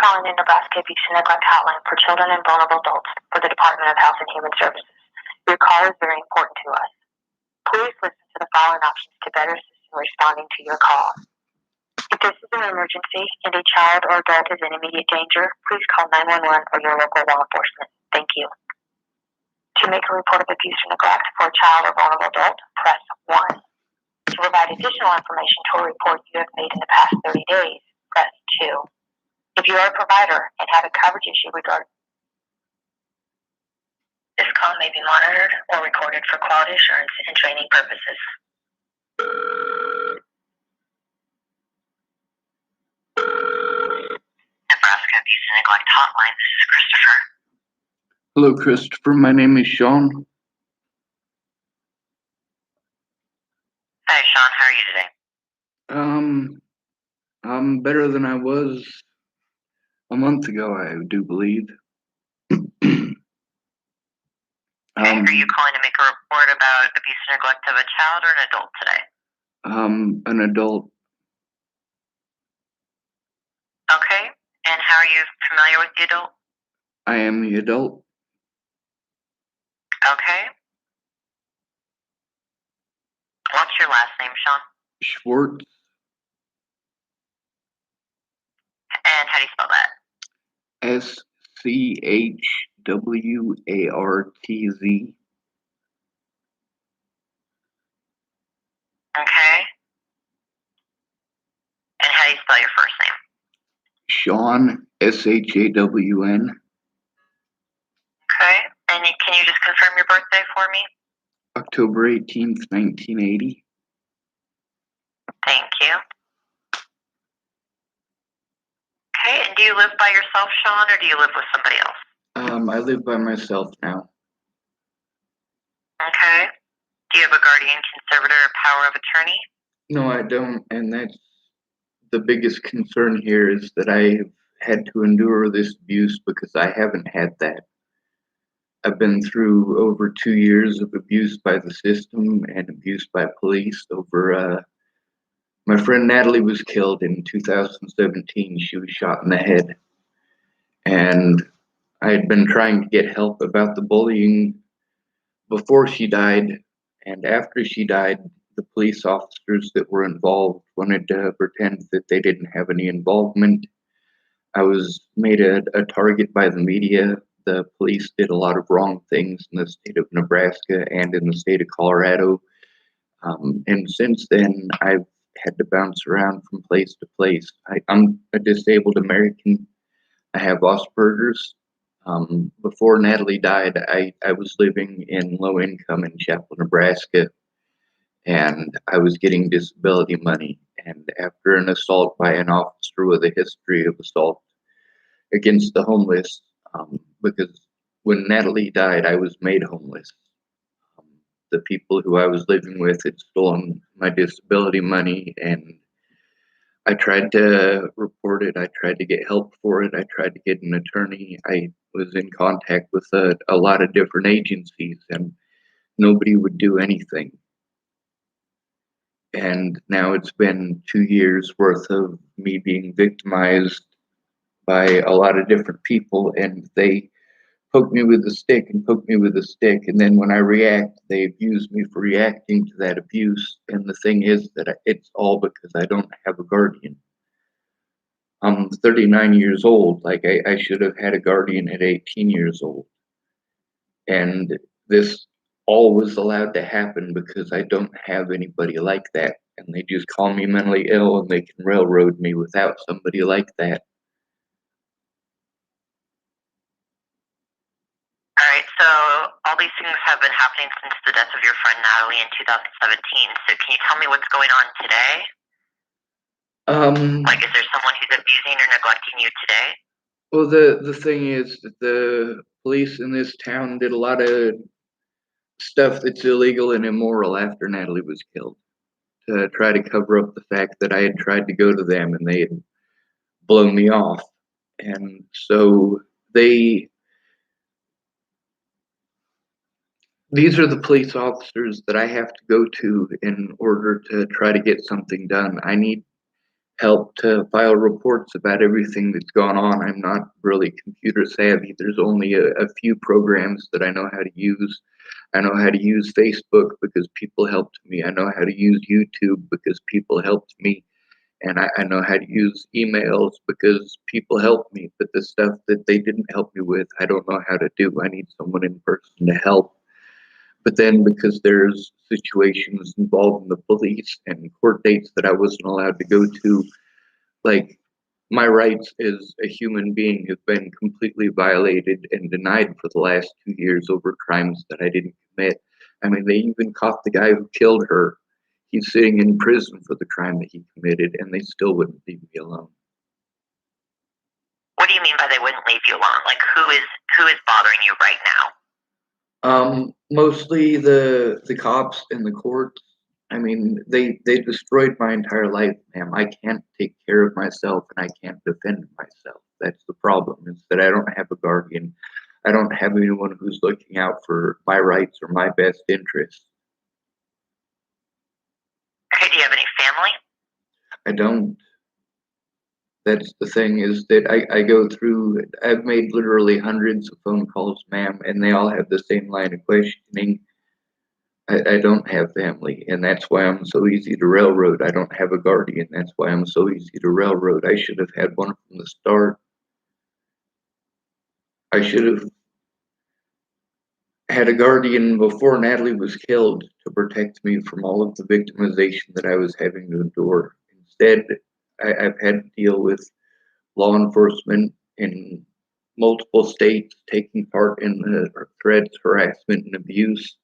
calling the Nebraska Abuse and Neglect Hotline for children and vulnerable adults for the Department of Health and Human Services. Your call is very important to us. Please listen to the following options to better assist in responding to your call. If this is an emergency and a child or adult is in immediate danger, please call 911 or your local law enforcement. Thank you. To make a report of abuse or neglect for a child or vulnerable adult, press 1. To provide additional information to a report you have made in the past 30 days, press 2. If you are a provider and have a coverage issue regarding this call may be monitored or recorded for quality assurance and training purposes. Nebraska Abuse and Neglect Hotline, this is Christopher. Hello, Christopher. My name is Sean. Hi, Sean. How are you today? I'm better than I was a month ago, I do believe. Are you calling to make a report about abuse and neglect of a child or an adult today? An adult. Okay. And how are you familiar with the adult? I am the adult. Okay. What's your last name, Sean? Schwartz. And how do you spell that? SCHWARTZ. Okay. And how do you spell your first name? Sean, SHAWN. Okay. And can you just confirm your birthday for me? October 18th, 1980. Thank you. Okay. And do you live by yourself, Sean, or do you live with somebody else? I live by myself now. Okay. Do you have a guardian, conservator, or power of attorney? No, I don't, and that's the biggest concern here is that I've had to endure this abuse because I haven't had that. I've been through over 2 years of abuse by the system and abuse by police over, my friend Natalie was killed in 2017. She was shot in the head. And I had been trying to get help about the bullying before she died, and after she died, the police officers that were involved wanted to pretend that they didn't have any involvement. I was made a target by the media. The police did a lot of wrong things in the state of Nebraska and in the state of Colorado. And since then, I've had to bounce around from place to place. I'm a disabled American. I have Asperger's. Before Natalie died, I was living in low income in Chapel, Nebraska, and I was getting disability money. And after an assault by an officer with a history of assault against the homeless, because when Natalie died, I was made homeless. The people who I was living with had stolen my disability money, and I tried to report it. I tried to get help for it. I tried to get an attorney. I was in contact with a lot of different agencies, and nobody would do anything. And now it's been 2 years worth of me being victimized by a lot of different people, and they poke me with a stick and poke me with a stick. And then when I react, they abuse me for reacting to that abuse. And the thing is that it's all because I don't have a guardian. I'm 39 years old. Like I should have had a guardian at 18 years old. And this all was allowed to happen because I don't have anybody like that. And they just call me mentally ill and they can railroad me without somebody like that. All right, so all these things have been happening since the death of your friend Natalie in 2017. So can you tell me what's going on today? Like, is there someone who's abusing or neglecting you today? Well, the thing is that the police in this town did a lot of stuff that's illegal and immoral after Natalie was killed to try to cover up the fact that I had tried to go to them and they had blown me off. And so these are the police officers that I have to go to in order to try to get something done. I need help to file reports about everything that's gone on. I'm not really computer savvy. There's only a few programs that I know how to use. I know how to use Facebook because people helped me. I know how to use YouTube because people helped me. And I know how to use emails because people helped me. But the stuff that they didn't help me with, I don't know how to do. I need someone in person to help. But then because there's situations involving the police and court dates that I wasn't allowed to go to, like my rights as a human being have been completely violated and denied for the last 2 years over crimes that I didn't commit. I mean, they even caught the guy who killed her. He's sitting in prison for the crime that he committed, and they still wouldn't leave me alone. What do you mean by they wouldn't leave you alone? Like, who is bothering you right now? Mostly the cops and the courts. I mean, they destroyed my entire life, ma'am. I can't take care of myself and I can't defend myself. That's the problem, is that I don't have a guardian. I don't have anyone who's looking out for my rights or my best interests. Okay, do you have any family? I don't. That's the thing, is that I go through, I've made literally hundreds of phone calls, ma'am, and they all have the same line of questioning. I don't have family, and that's why I'm so easy to railroad. I don't have a guardian. That's why I'm so easy to railroad. I should have had one from the start. I should have had a guardian before Natalie was killed to protect me from all of the victimization that I was having to endure. Instead, I've had to deal with law enforcement in multiple states taking part in the threats, harassment, and abuse.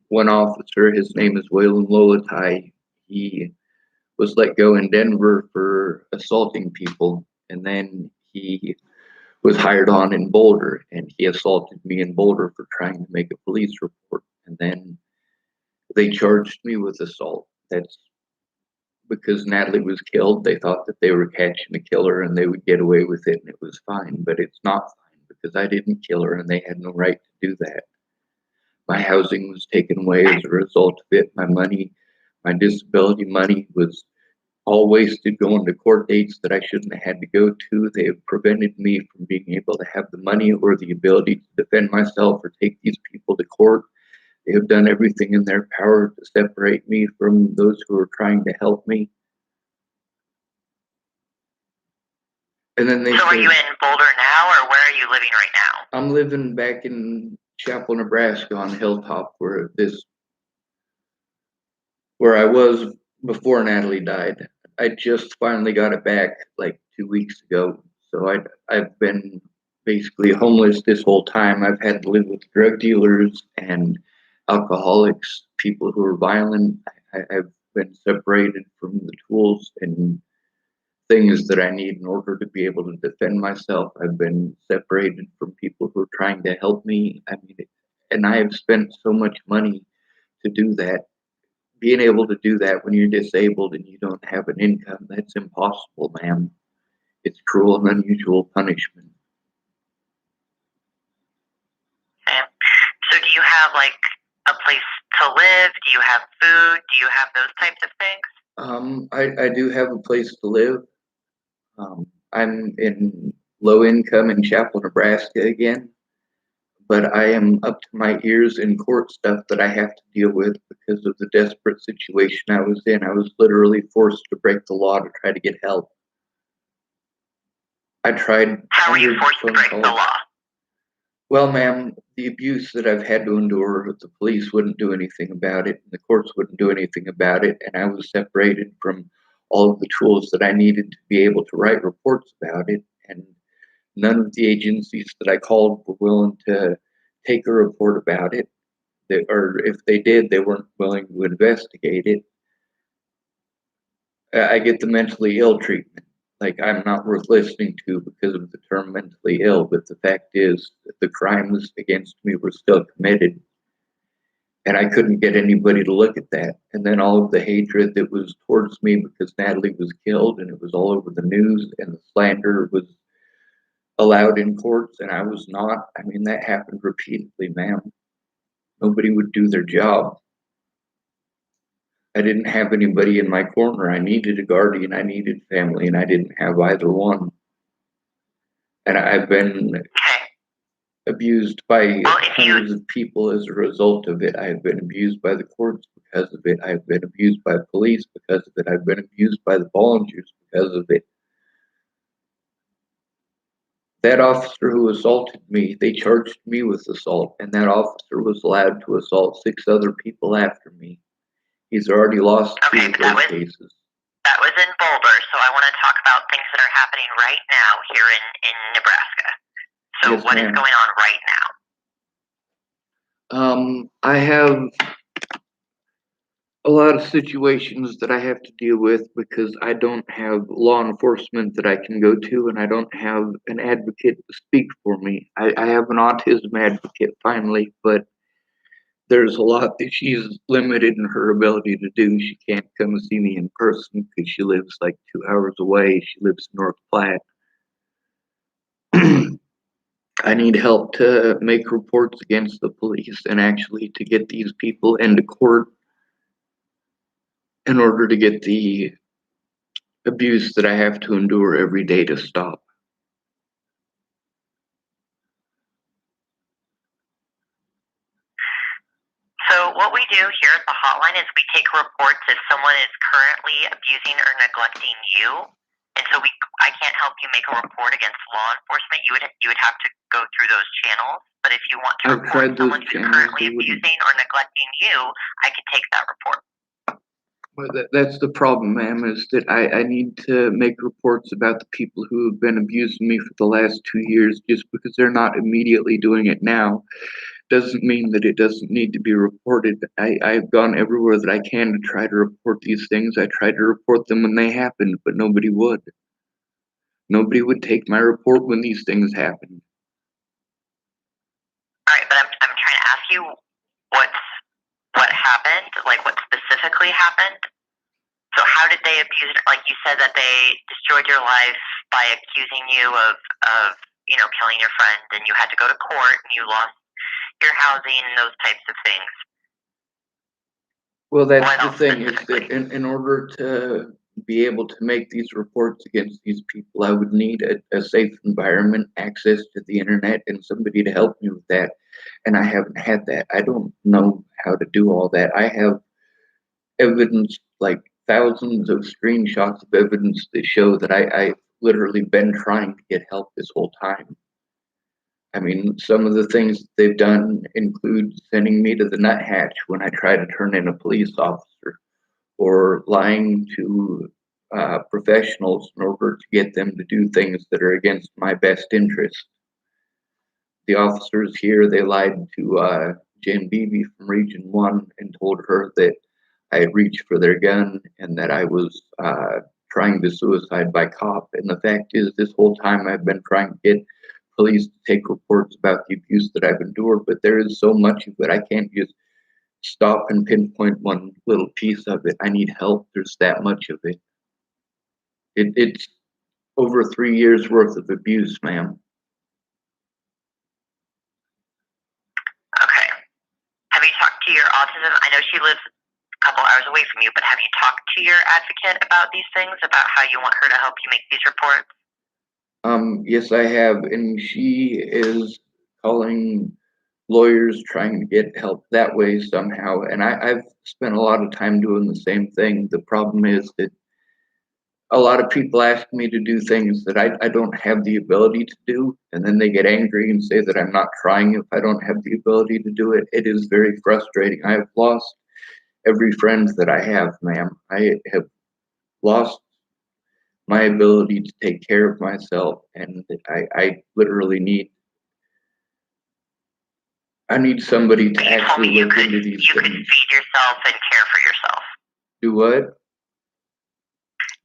One officer, his name is Waylon Lolatai, he was let go in Denver for assaulting people, and then he was hired on in Boulder, and he assaulted me in Boulder for trying to make a police report, and then they charged me with assault. That's because Natalie was killed. They thought that they were catching the killer and they would get away with it and it was fine, but it's not fine because I didn't kill her and they had no right to do that. My housing was taken away as a result of it. My money, my disability money was all wasted going to court dates that I shouldn't have had to go to. They have prevented me from being able to have the money or the ability to defend myself or take these people to court. They have done everything in their power to separate me from those who are trying to help me. And then they So are you in Boulder now, or where are you living right now? I'm living back in Chapel, Nebraska on Hilltop, where I was before Natalie died. I just finally got it back like 2 weeks ago. So I've been basically homeless this whole time. I've had to live with drug dealers and alcoholics, people who are violent. I've been separated from the tools and things that I need in order to be able to defend myself. I've been separated from people who are trying to help me. I mean, and I have spent so much money to do that. Being able to do that when you're disabled and you don't have an income, that's impossible, ma'am. It's cruel and unusual punishment. Okay. So do you have like a place to live? Do you have food? Do you have those types of things? I do have a place to live. I'm in low income in Chapel, Nebraska again, but I am up to my ears in court stuff that I have to deal with because of the desperate situation I was in. I was literally forced to break the law to try to get help. I tried. How were you forced to break the law? Well, ma'am, the abuse that I've had to endure, the police wouldn't do anything about it, and the courts wouldn't do anything about it, and I was separated from all of the tools that I needed to be able to write reports about it, and none of the agencies that I called were willing to take a report about it, or if they did, they weren't willing to investigate it. I get the mentally ill treatment. Like, I'm not worth listening to because of the term mentally ill, but the fact is that the crimes against me were still committed. And I couldn't get anybody to look at that. And then all of the hatred that was towards me because Natalie was killed and it was all over the news and the slander was allowed in courts and I was not. I mean, that happened repeatedly, ma'am. Nobody would do their job. I didn't have anybody in my corner. I needed a guardian, I needed family, and I didn't have either one. And I've been Okay. abused by Well, if you hundreds of people as a result of it. I've been abused by the courts because of it. I've been abused by police because of it. I've been abused by the volunteers because of it. That officer who assaulted me, they charged me with assault, and that officer was allowed to assault 6 other people after me. He's already lost okay, 2 of but those cases. that was in Boulder, so I want to talk about things that are happening right now here in Nebraska. So Yes, what is ma'am. going on right now? I have a lot of situations that I have to deal with because I don't have law enforcement that I can go to, and I don't have an advocate to speak for me. I have an autism advocate finally, but there's a lot that she's limited in her ability to do. She can't come see me in person because she lives like 2 hours away. She lives in North Platte. I need help to make reports against the police and actually to get these people into court in order to get the abuse that I have to endure every day to stop. So what we do here at the hotline is we take reports if someone is currently abusing or neglecting you. And so I can't help you make a report against law enforcement. You would have to go through those channels. But if you want to I've report tried those someone who's channels. currently abusing or neglecting you, I can take that report. But that's the problem, ma'am, is that I need to make reports about the people who have been abusing me for the last 2 years. Just because they're not immediately doing it now doesn't mean that it doesn't need to be reported. I've gone everywhere that I can to try to report these things. I tried to report them when they happened, but nobody would. Nobody would take my report when these things happened. All right, but I'm trying to ask you what happened, like what specifically happened. So how did they abuse it? Like you said that they destroyed your life by accusing you of killing your friend, and you had to go to court, and you lost your housing and those types of things. Well, that's the thing is that in order to be able to make these reports against these people, I would need a safe environment, access to the internet, and somebody to help me with that. And I haven't had that. I don't know how to do all that. I have evidence, like thousands of screenshots of evidence that show that I've literally been trying to get help this whole time. I mean, some of the things they've done include sending me to the nuthatch when I try to turn in a police officer, or lying to professionals in order to get them to do things that are against my best interest. The officers here, they lied to Jen Beebe from Region 1 and told her that I had reached for their gun and that I was trying to suicide by cop. And the fact is, this whole time I've been trying to get police to take reports about the abuse that I've endured, but there is so much of it. I can't just stop and pinpoint one little piece of it. I need help. There's that much of it. It's over 3 years worth of abuse, ma'am. Okay. Have you talked to your autism? I know she lives a couple hours away from you, but have you talked to your advocate about these things, about how you want her to help you make these reports? Yes, I have, and she is calling lawyers trying to get help that way somehow. And I've spent a lot of time doing the same thing. The problem is that a lot of people ask me to do things that I don't have the ability to do, and then they get angry and say that I'm not trying if I don't have the ability to do it. It is very frustrating. I have lost every friend that I have, ma'am. I have lost my ability to take care of myself, and I literally need somebody to actually look into these you could things. feed yourself and care for yourself. Do what?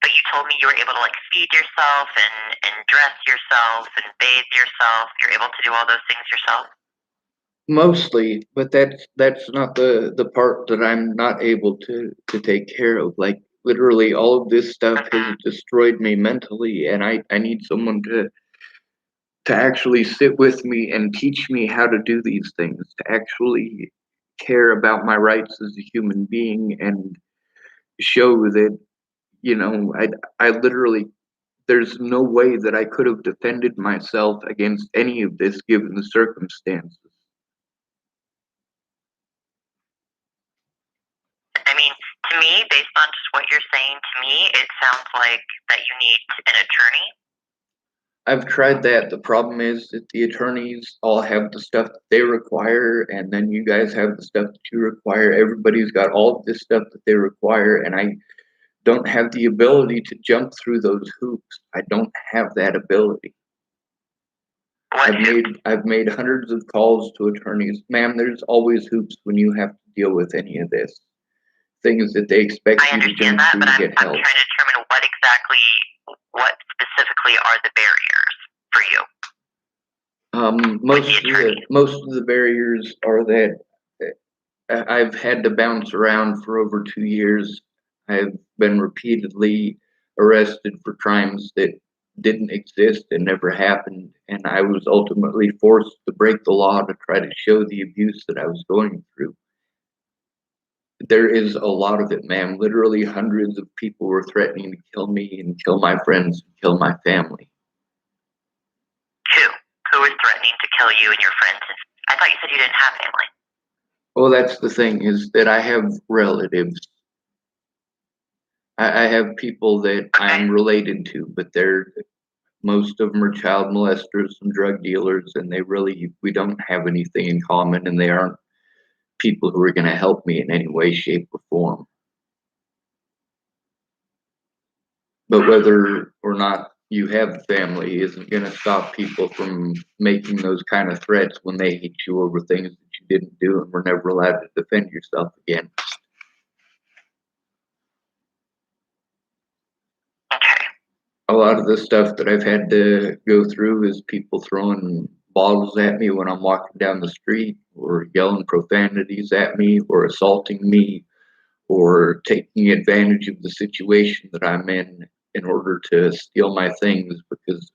But you told me you were able to like feed yourself and dress yourself and bathe yourself. You're able to do all those things yourself. Mostly, but that's not the part that I'm not able to take care of. Like literally all of this stuff has destroyed me mentally, and I need someone to actually sit with me and teach me how to do these things, to actually care about my rights as a human being and show that, I literally, there's no way that I could have defended myself against any of this given the circumstances. I mean, to me, based on just what you're saying to me, it sounds like that you need an attorney. I've tried that. The problem is that the attorneys all have the stuff that they require, and then you guys have the stuff that you require. Everybody's got all of this stuff that they require, and I don't have the ability to jump through those hoops. I don't have that ability. I've made hundreds of calls to attorneys. Ma'am, there's always hoops when you have to deal with any of this. Things that they expect you to jump through to get help. I'm trying to determine what specifically are the barriers for you. Most of the barriers are that I've had to bounce around for over 2 years. I've been repeatedly arrested for crimes that didn't exist and never happened, and I was ultimately forced to break the law to try to show the abuse that I was going through. There is a lot of it, ma'am. Literally hundreds of people were threatening to kill me and kill my friends and kill my family. Who was threatening to kill you and your friends? I thought you said you didn't have family. Well, that's the thing, is that I have relatives. I have people that I'm related to, but most of them are child molesters and drug dealers, and we don't have anything in common, and they aren't people who are going to help me in any way, shape, or form. But whether or not you have family isn't going to stop people from making those kind of threats when they hate you over things that you didn't do and were never allowed to defend yourself again. A lot of the stuff that I've had to go through is people throwing bottles at me when I'm walking down the street, or yelling profanities at me, or assaulting me, or taking advantage of the situation that I'm in order to steal my things, because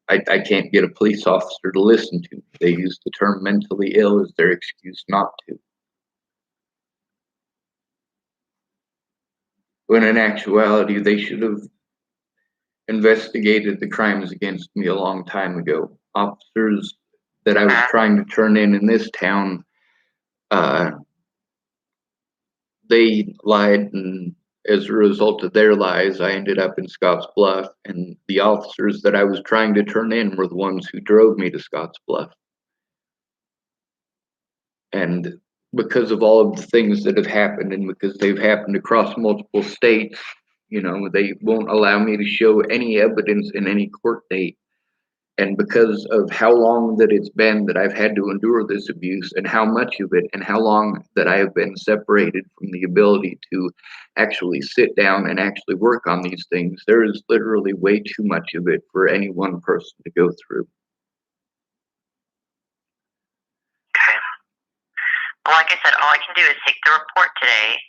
I can't get a police officer to listen to me. They use the term mentally ill as their excuse not to. When in actuality, they should have investigated the crimes against me a long time ago. Officers that I was trying to turn in this town, they lied, and as a result of their lies, I ended up in Scotts Bluff, and the officers that I was trying to turn in were the ones who drove me to Scotts Bluff. And because of all of the things that have happened, and because they've happened across multiple states, they won't allow me to show any evidence in any court date. And because of how long that it's been that I've had to endure this abuse, and how much of it, and how long that I have been separated from the ability to actually sit down and actually work on these things, there is literally way too much of it for any one person to go through. Well, like I said, all I can do is take the report today,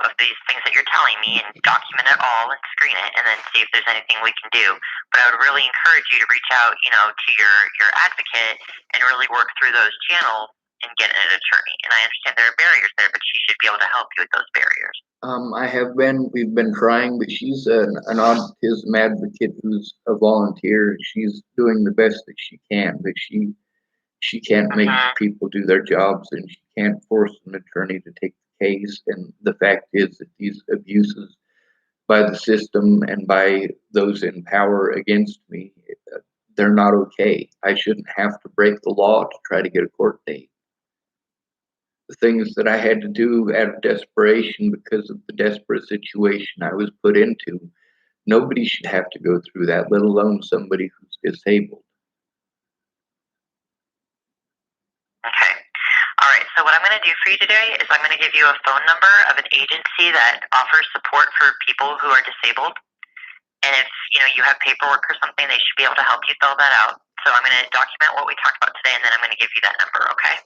of these things that you're telling me, and document it all and screen it, and then see if there's anything we can do. But I would really encourage you to reach out, to your advocate and really work through those channels and get an attorney. And I understand there are barriers there, but she should be able to help you with those barriers. We've been trying, but she's an autism advocate who's a volunteer. She's doing the best that she can, but she can't make people do their jobs, and she can't force an attorney to take the case. And the fact is that these abuses by the system and by those in power against me, they're not okay. I shouldn't have to break the law to try to get a court date. The things that I had to do out of desperation because of the desperate situation I was put into, nobody should have to go through that, let alone somebody who's disabled. Okay. All right. So what I'm going to do for you today is I'm going to give you a phone number of an agency that offers support for people who are disabled. And if you have paperwork or something, they should be able to help you fill that out. So I'm going to document what we talked about today, and then I'm going to give you that number. Okay.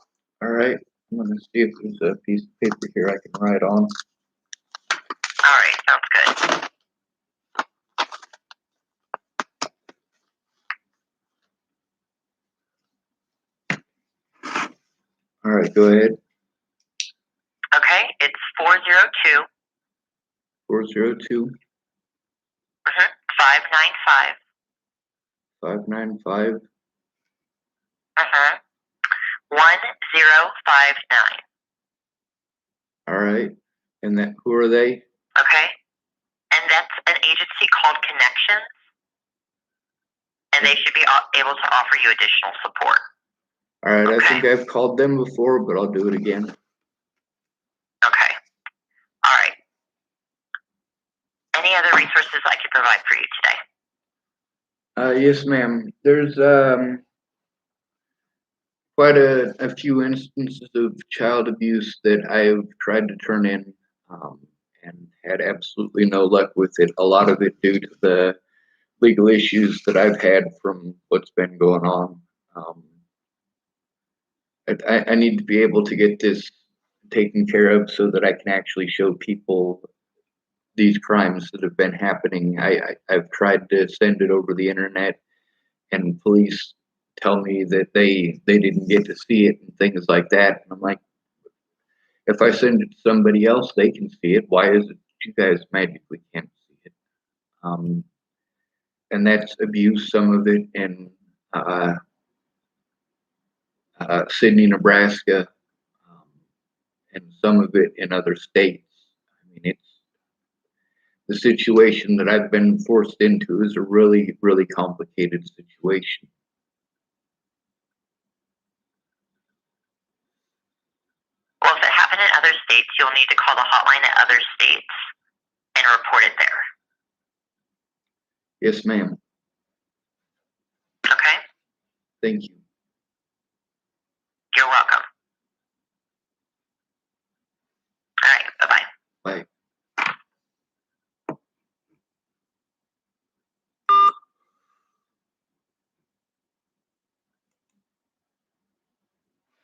All right. I'm going to see if there's a piece of paper here I can write on. All right. Sounds good. All right, go ahead. Okay, it's 402 402 595 595. 1059. All right. And that, who are they? Okay? And that's an agency called Connections, and they should be able to offer you additional support. All right. Okay. I think I've called them before, but I'll do it again. Okay. All right. Any other resources I could provide for you today? Yes, ma'am. There's quite a few instances of child abuse that I've tried to turn in, and had absolutely no luck with it. A lot of it due to the legal issues that I've had from what's been going on. I need to be able to get this taken care of so that I can actually show people these crimes that have been happening. I've tried to send it over the internet, and police tell me that they didn't get to see it and things like that. And I'm like, if I send it to somebody else, they can see it. Why is it you guys magically can't see it? And that's abuse, some of it in Sydney, Nebraska, and some of it in other states. I mean, it's the situation that I've been forced into is a really, really complicated situation. Well, if it happened in other states, you'll need to call the hotline at other states and report it there. Yes, ma'am. Okay? Thank you.